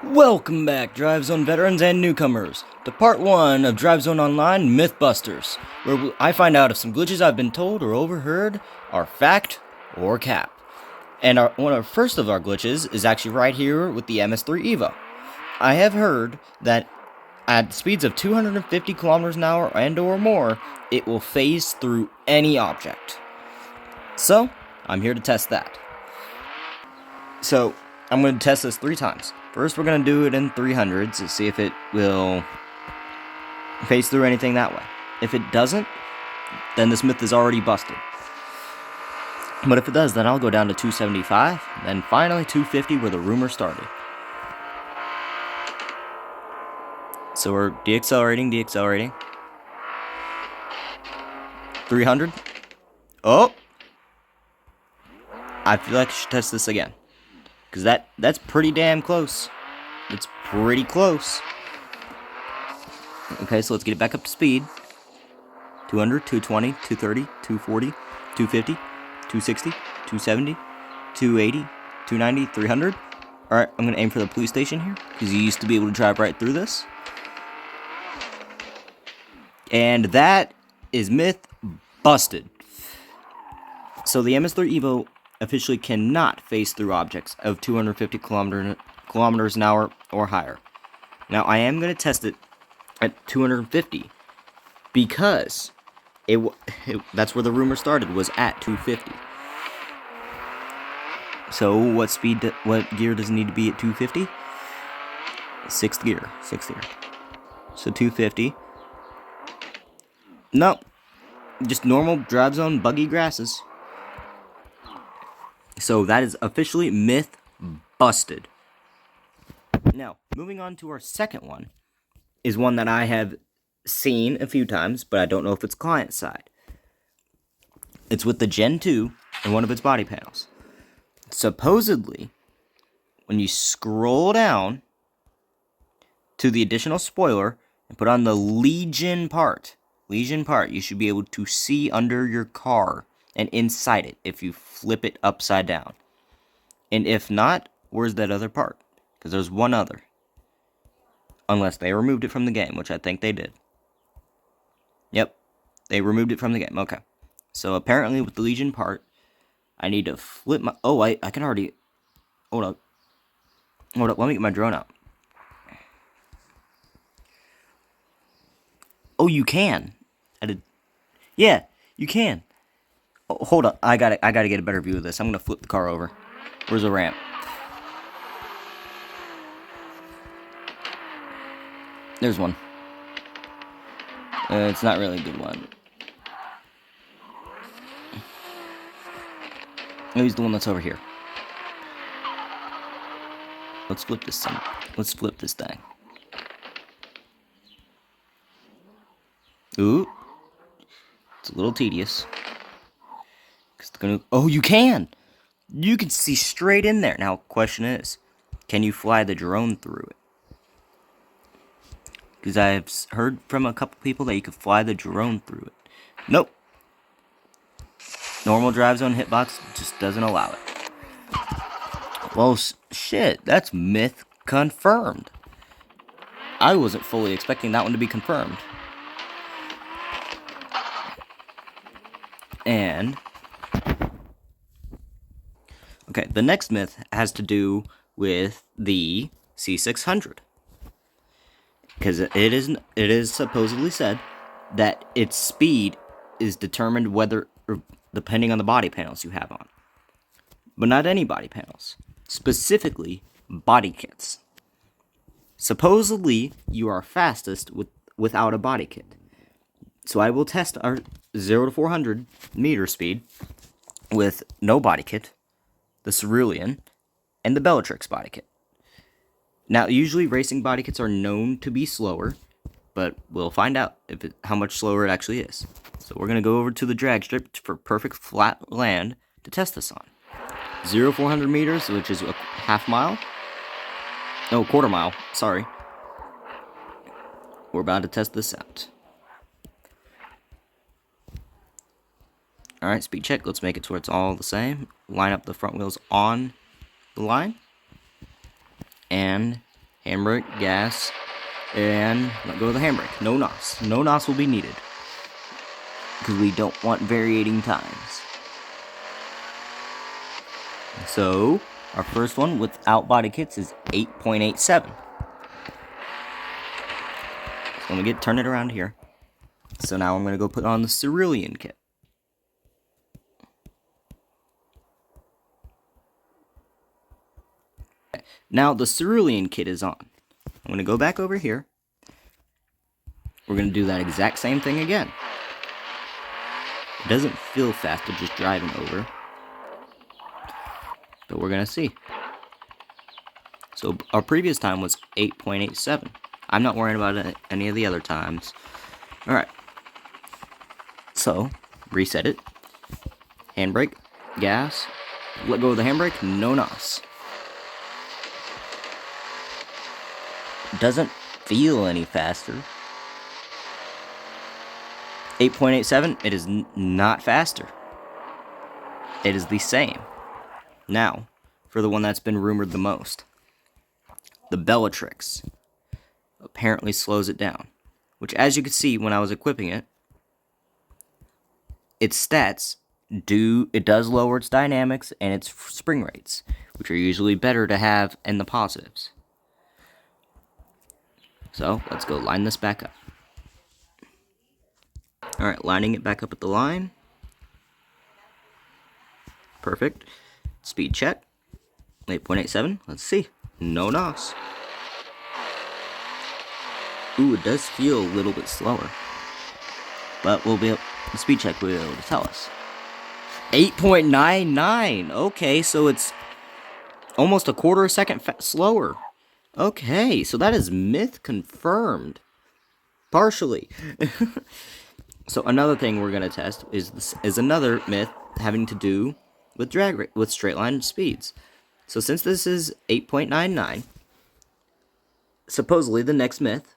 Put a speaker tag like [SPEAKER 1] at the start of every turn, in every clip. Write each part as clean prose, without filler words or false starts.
[SPEAKER 1] Welcome back, Drive Zone veterans and newcomers, to part 1 of Drive Zone Online Mythbusters, where I find out if some glitches I've been told or overheard are fact or cap. And one of our first of our glitches is actually right here with the MS3 Evo. I have heard that at speeds of 250 kilometers an hour and or more, it will phase through any object. So, I'm here to test that. So, I'm going to test this 3 times. First, we're going to do it in 300s to see if it will phase through anything that way. If it doesn't, then this myth is already busted. But if it does, then I'll go down to 275, then finally 250 where the rumor started. So we're deaccelerating. 300. Oh! I feel like I should test this again. Because that's pretty damn close. It's pretty close. Okay, so let's get it back up to speed. 200, 220, 230, 240, 250, 260, 270, 280, 290, 300. Alright, I'm going to aim for the police station here. Because you used to be able to drive right through this. And that is myth busted. So the MS3 Evo officially cannot phase through objects of 250 kilometers an hour or higher. Now, I am going to test it at 250 because that's where the rumor started, was at 250. So, what gear does it need to be at 250? Sixth gear. So, 250. No, just normal drive zone buggy grasses. So that is officially myth busted. Now, moving on to our second one, is one that I have seen a few times, but I don't know if it's client side. It's with the Gen 2 and one of its body panels. Supposedly, when you scroll down to the additional spoiler and put on the Legion part, you should be able to see under your car and inside it if you flip it upside down. And if not, where's that other part? Because there's one other. Unless they removed it from the game, which I think they did. Yep, they removed it from the game. Okay. So apparently with the Legion part, I need to flip my... Oh, I can already... Hold up, let me get my drone out. Oh, you can. Yeah, you can. Oh, hold up, I gotta get a better view of this. I'm gonna flip the car over. Where's the ramp? There's one. It's not really a good one. Maybe the one that's over here. Let's flip this thing. Ooh. It's a little tedious. Oh, you can! You can see straight in there. Now, question is, can you fly the drone through it? Because I've heard from a couple people that you could fly the drone through it. Nope. Normal drive zone hitbox just doesn't allow it. Well, shit, that's myth confirmed. I wasn't fully expecting that one to be confirmed. And... okay, the next myth has to do with the C600. Because it is supposedly said that its speed is determined depending on the body panels you have on. But not any body panels. Specifically, body kits. Supposedly, you are fastest without a body kit. So I will test our 0 to 400 meter speed with no body kit, the Cerulean, and the Bellatrix body kit. Now, usually racing body kits are known to be slower, but we'll find out how much slower it actually is. So we're going to go over to the drag strip for perfect flat land to test this on. 0 to 400 meters, which is a half mile. No, quarter mile, sorry. We're about to test this out. Alright, speed check. Let's make it to where it's all the same. Line up the front wheels on the line. And handbrake, gas, and let go of the handbrake. No NOS. No NOS will be needed, because we don't want varying times. So, our first one without body kits is 8.87. Let me turn it around here. So now I'm going to go put on the cerulean kit. Now the cerulean kit is on. I'm going to go back over here. We're going to do that exact same thing again. It doesn't feel faster just driving over, but we're going to see. So our previous time was 8.87. I'm not worrying about any of the other times. Alright. So, reset it. Handbrake, gas, let go of the handbrake, no NOS. Doesn't feel any faster. 8.87, it is not faster. It is the same. Now, for the one that's been rumored the most. The Bellatrix apparently slows it down, which, as you can see when I was equipping it, its stats it does lower its dynamics and its spring rates, which are usually better to have in the positives. So let's go line this back up. Alright, lining it back up at the line. Perfect. Speed check. 8.87. Let's see. No NOS. Ooh, it does feel a little bit slower. But the speed check will be able to tell us. 8.99. Okay, so it's almost a quarter second slower. Okay, so that is myth confirmed. Partially. So another thing we're gonna test is another myth having to do with with straight line speeds. So since this is 8.99, supposedly the next myth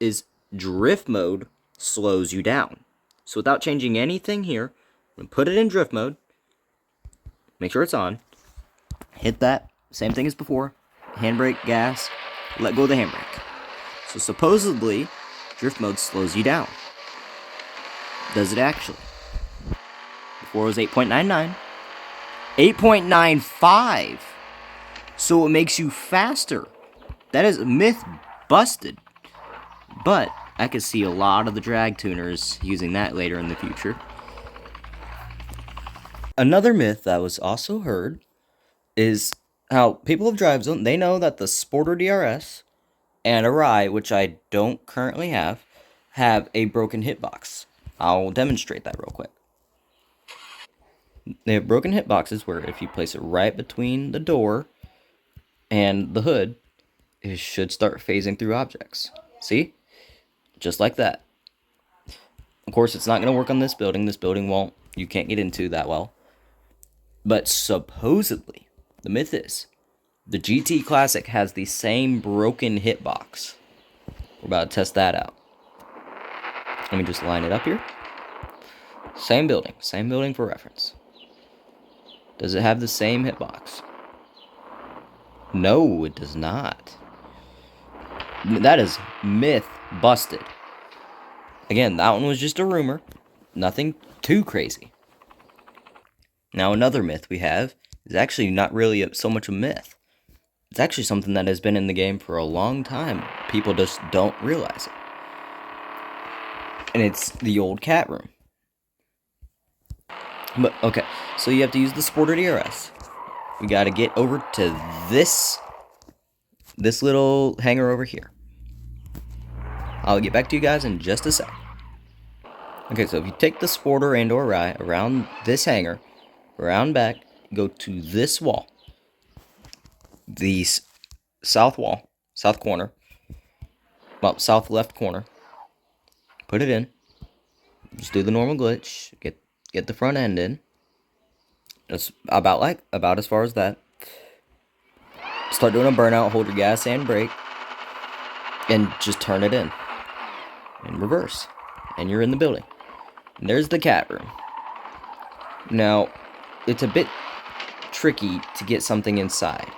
[SPEAKER 1] is drift mode slows you down. So without changing anything here, I'm gonna put it in drift mode. Make sure it's on. Hit that. Same thing as before. Handbrake, gas, let go of the handbrake. So supposedly, drift mode slows you down. Does it actually? Before it was 8.99. 8.95. So it makes you faster. That is myth busted. But I could see a lot of the drag tuners using that later in the future. Another myth that was also heard is how people of Drive Zone, they know that the Sporter DRS and a Rye, which I don't currently have a broken hitbox. I'll demonstrate that real quick. They have broken hitboxes where if you place it right between the door and the hood, it should start phasing through objects. See? Just like that. Of course, it's not going to work on this building. This building you can't get into that well. But supposedly, the myth is, the GT Classic has the same broken hitbox. We're about to test that out. Let me just line it up here. Same building for reference. Does it have the same hitbox? No, it does not. That is myth busted. Again, that one was just a rumor. Nothing too crazy. Now, another myth we have is actually not really so much a myth. It's actually something that has been in the game for a long time. People just don't realize it. And it's the old cat room. But, okay, so you have to use the Sporter DRS. We gotta get over to this little hangar over here. I'll get back to you guys in just a sec. Okay, so if you take the Sporter and or Rye around this hangar, around back, go to this wall. The south wall, south corner. Well, south left corner. Put it in. Just do the normal glitch. Get the front end in. That's about as far as that. Start doing a burnout, hold your gas and brake, and just turn it in reverse, and you're in the building. And there's the cat room. Now, it's a bit tricky to get something inside.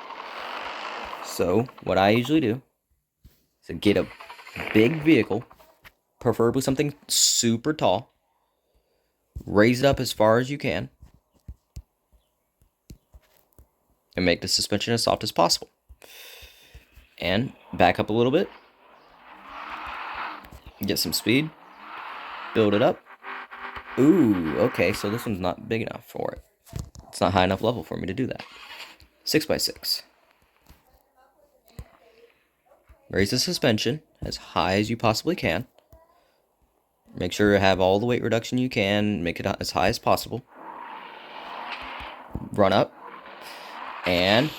[SPEAKER 1] So, what I usually do So get a big vehicle, preferably something super tall. Raise it up as far as you can. And make the suspension as soft as possible. And back up a little bit. Get some speed. Build it up. Ooh, okay, so this one's not big enough for it. It's not high enough level for me to do that. 6x6. Raise the suspension as high as you possibly can. Make sure you have all the weight reduction you can. Make it as high as possible. Run up. And...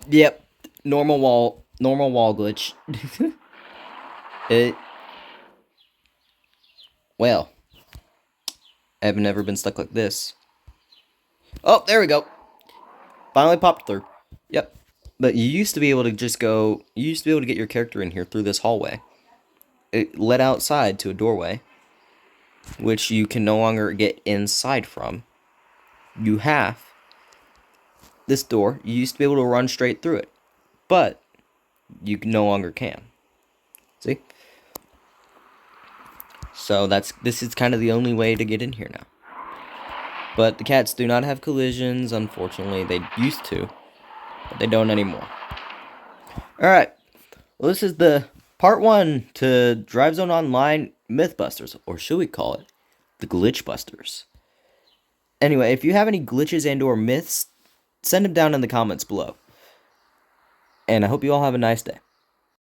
[SPEAKER 1] Yep. Normal wall glitch. Well, I've never been stuck like this. Oh, there we go. Finally popped through. Yep. But you used to be able to just go... You used to be able to get your character in here through this hallway. It led outside to a doorway, which you can no longer get inside from. You have this door. You used to be able to run straight through it, but you no longer can. See? So this is kind of the only way to get in here now. But the cats do not have collisions, unfortunately. They used to, but they don't anymore. Alright, well, this is the part 1 to Drive Zone Online Mythbusters, or should we call it the Glitchbusters. Anyway, if you have any glitches and or myths, send them down in the comments below. And I hope you all have a nice day.